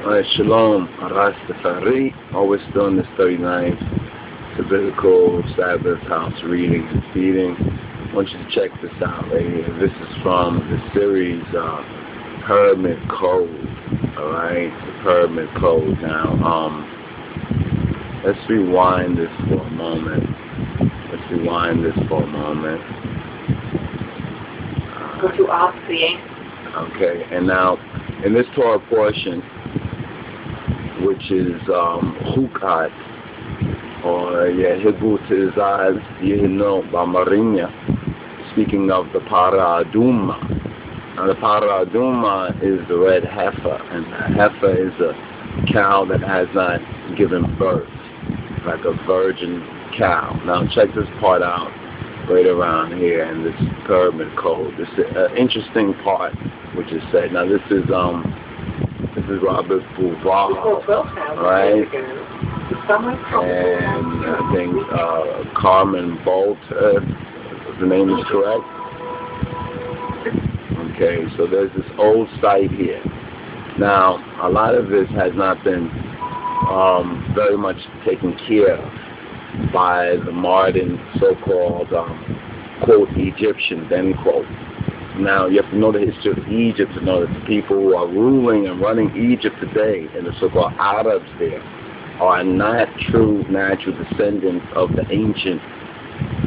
Alright, Shalom, Rastafari. Always doing this 39th Sabbatical Sabbath house reading and feeding. I want you to check this out right here. This is from the series Pyramid Code. Alright, the Pyramid Code. Now, let's rewind this for a moment. Go to RCA. Okay, and now in this Torah portion, which is Hukhat, or Hibutizaz Amarigna, speaking of the Paraduma. Now the Paraduma is the red heifer, and the heifer is a cow that has not given birth, like a virgin cow. Now check this part out right around here in this pyramid code. This is an interesting part which is said. Now this is Robert Bouvard, right? And I think Carmen Bolt, if the name is correct. Okay, so there's this old site here. Now, a lot of this has not been very much taken care of by the modern so-called, quote, Egyptians, end quote. Now, you have to know the history of Egypt to know that the people who are ruling and running Egypt today, and the so-called Arabs there, are not true natural descendants of the ancient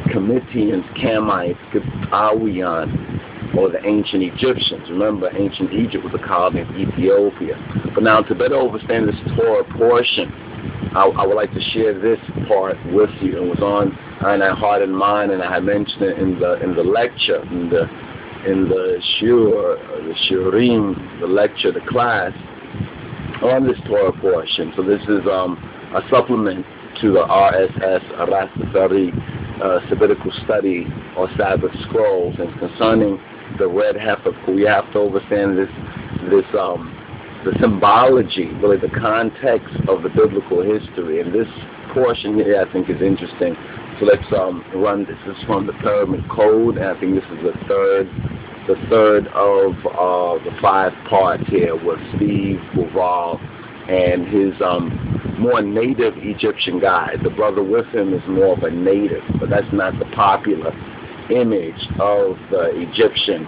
Kemetians, Kemites, Gebts, or the ancient Egyptians. Remember, ancient Egypt was a colony of Ethiopia. But now, to better understand this Torah portion, I would like to share this part with you. It was on Heart and Mind, and I had mentioned it in the lecture, in the shurim, the lecture, the class, on this Torah portion. So this is a supplement to the RSS, Rastafari Sabbatical Study or Sabbath Scrolls, and concerning the red heifer. We have to understand the symbology, really the context of the biblical history. And this portion here, I think, is interesting. So let's run this. This is from the Pyramid Code, and I think this is the third of the 5 parts here with Steve Bouvard and his more native Egyptian guide. The brother with him is more of a native, but that's not the popular image of the Egyptian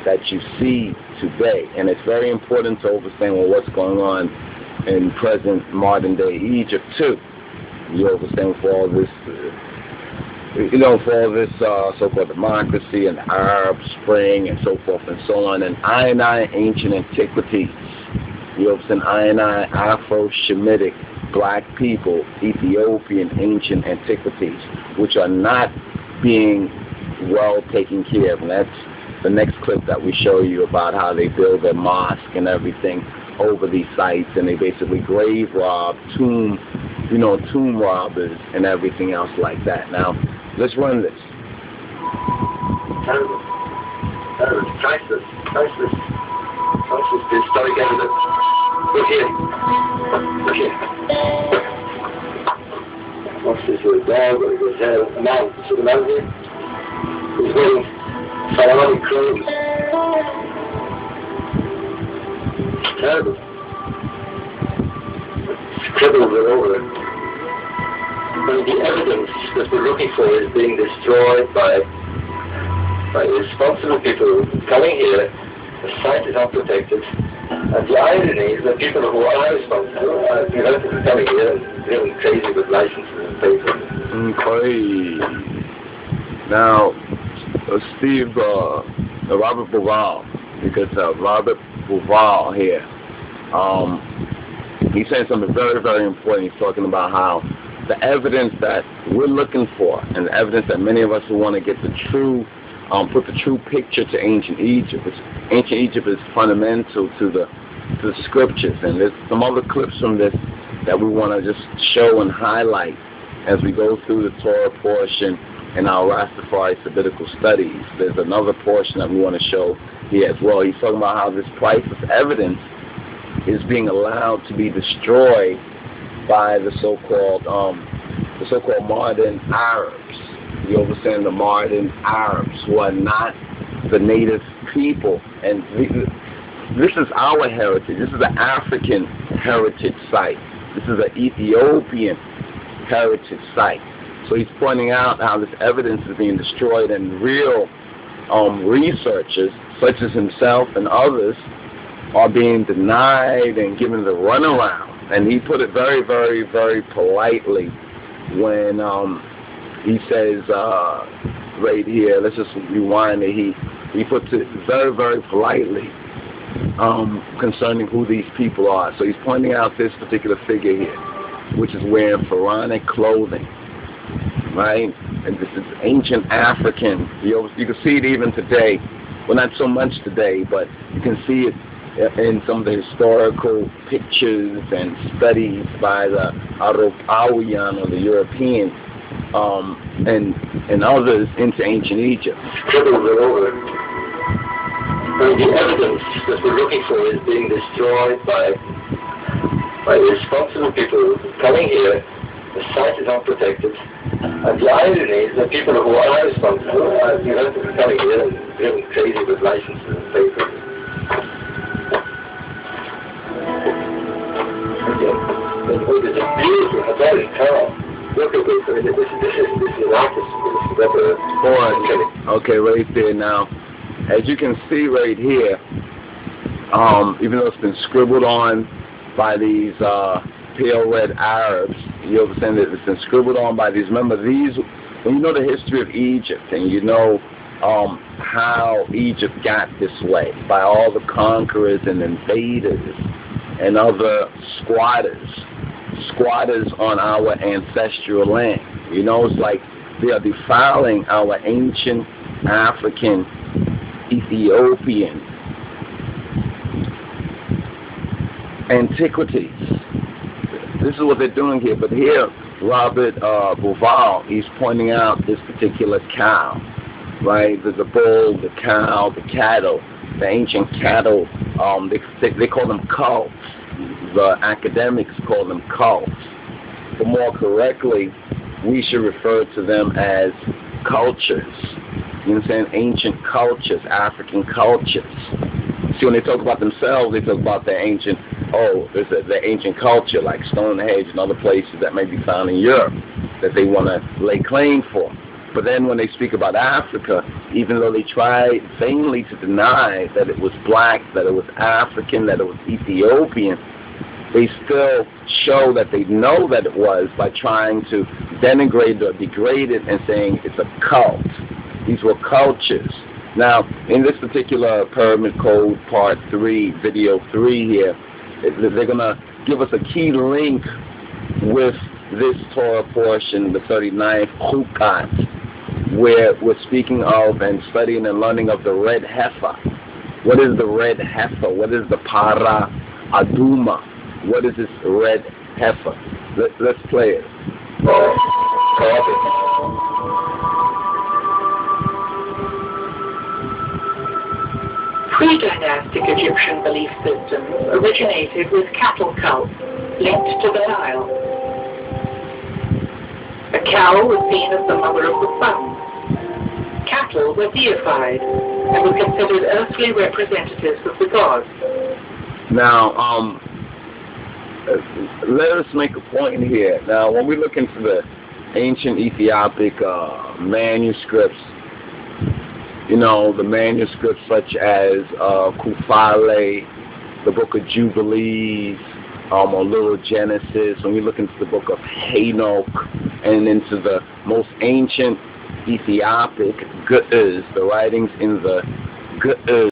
that you see today. And it's very important to understand what's going on in present modern day Egypt too. You understand for all this so-called democracy and the Arab Spring and so forth and so on, and I ancient antiquities. You understand? I Afro-Shemitic black people, Ethiopian ancient antiquities, which are not being well taken care of. And that's the next clip that we show you about how they build their mosque and everything over these sites, and they basically grave rob, tomb robbers and everything else like that. Now, let's run this. Terrible. Priceless historic evidence. Look here. What's this, a dog or a man? See the man here? He's wearing pharaonic clothes. Terrible. Scribbles are over it. And the evidence that we're looking for is being destroyed by responsible people coming here. The site is unprotected. And the irony is that people who are responsible are relatively coming here and really crazy with licenses and papers. Okay. Now, Steve, Robert Bouvard, because Robert Bouvard here, he's saying something very, very important. He's talking about how the evidence that we're looking for, and the evidence that many of us who want to get the true, put the true picture to ancient Egypt. Ancient Egypt is fundamental to the scriptures, and there's some other clips from this that we want to just show and highlight as we go through the Torah portion in our Rastafari Sabbatical studies. There's another portion that we want to show here as well. He's talking about how this priceless evidence is being allowed to be destroyed by the so-called modern Arabs. You understand, the modern Arabs who are not the native people. And this is our heritage. This is an African heritage site. This is an Ethiopian heritage site. So he's pointing out how this evidence is being destroyed, and real researchers, such as himself and others, are being denied and given the runaround. And he put it very, very, very politely when he says right here, let's just rewind it, he puts it very, very politely concerning who these people are. So he's pointing out this particular figure here, which is wearing pharaonic clothing, right? And this is ancient African. You can see it even today. Well, not so much today, but you can see it in some of the historical pictures and studies by the European or the Europeans and others into ancient Egypt. The evidence that we're looking for is being destroyed by irresponsible people coming here. The site is unprotected. And the irony is that people who are responsible are coming here and driven crazy with licenses and papers. It's a beautiful, a very calm. Look at this. I mean, this is an artist. Okay, right there now. As you can see right here, even though it's been scribbled on by these pale red Arabs, you understand that it's been scribbled on by these. Remember, these, when you know the history of Egypt and you know how Egypt got this way by all the conquerors and invaders and other squatters on our ancestral land. You know, it's like they are defiling our ancient African, Ethiopian antiquities. This is what they're doing here. But here, Robert Bouval, he's pointing out this particular cow, right? There's a bull, the cow, the cattle, the ancient cattle. They call them cults. The academics call them cults. But more correctly, we should refer to them as cultures. You understand? Ancient cultures, African cultures. See, when they talk about themselves, they talk about their ancient, the ancient culture, like Stonehenge and other places that may be found in Europe that they want to lay claim for. But then when they speak about Africa, even though they try vainly to deny that it was black, that it was African, that it was Ethiopian, they still show that they know that it was by trying to denigrate or degrade it and saying it's a cult. These were cultures. Now, in this particular Pyramid Code Part 3, Video 3 here, they're going to give us a key link with this Torah portion, the 39th Chukat, where we're speaking of and studying and learning of the red heifer. What is the red heifer? What is the para aduma? What is this red heifer? Let's play it. Pre-Dynastic Egyptian belief systems originated with cattle cults linked to the Nile. A cow was seen as the mother of the sun. Cattle were deified and were considered earthly representatives of the gods. Now, let us make a point here. Now, when we look into the ancient Ethiopic manuscripts, you know, the manuscripts such as Kufale, the Book of Jubilees, or Little Genesis, when we look into the Book of Enoch, and into the most ancient Ethiopic Gebts, the writings in the Gebts,